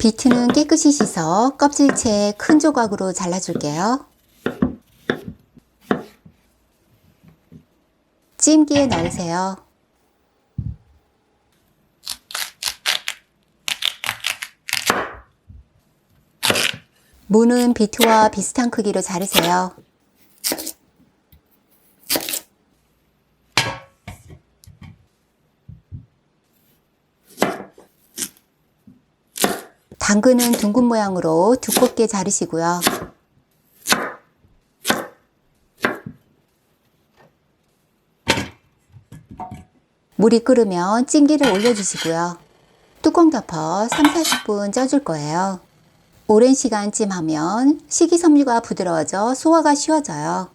비트는 깨끗이 씻어 껍질채 큰 조각으로 잘라줄게요. 찜기에 넣으세요. 무는 비트와 비슷한 크기로 자르세요. 당근은 둥근 모양으로 두껍게 자르시고요. 물이 끓으면 찜기를 올려주시고요. 뚜껑 덮어 3~40분 쪄줄 거예요. 오랜 시간 찜하면 식이섬유가 부드러워져 소화가 쉬워져요.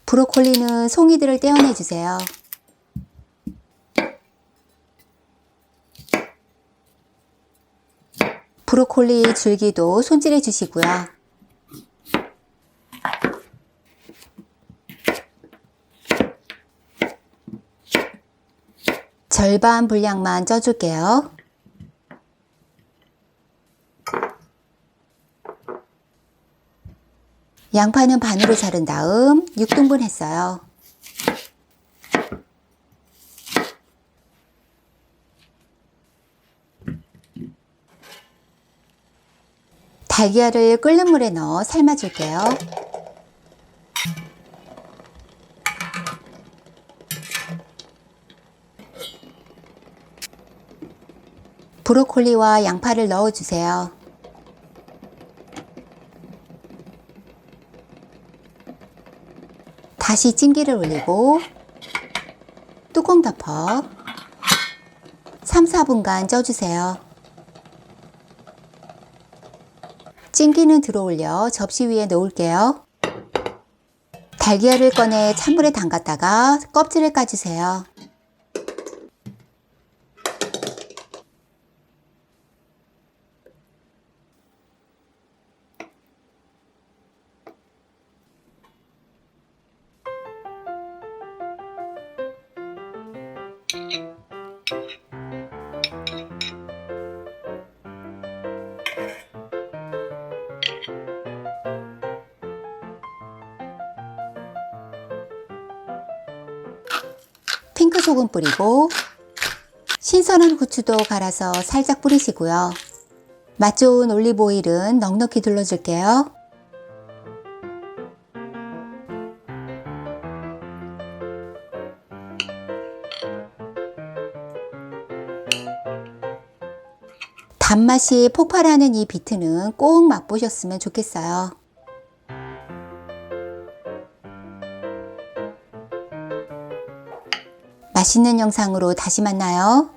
브로콜리는 송이들을 떼어내주세요. 브로콜리 줄기도 손질해 주시고요. 절반 분량만 쪄줄게요. 양파는 반으로 자른 다음 6등분 했어요. 달걀을 끓는 물에 넣어 삶아줄게요. 브로콜리와 양파를 넣어주세요. 다시 찜기를 올리고 뚜껑 덮어 3~4분간 쪄주세요. 찜기는 들어올려 접시 위에 놓을게요. 달걀을 꺼내 찬물에 담갔다가 껍질을 까주세요. 핑크 소금 뿌리고 신선한 후추도 갈아서 살짝 뿌리시고요. 맛 좋은 올리브 오일은 넉넉히 둘러줄게요. 단맛이 폭발하는 이 비트는 꼭 맛보셨으면 좋겠어요. 맛있는 영상으로 다시 만나요.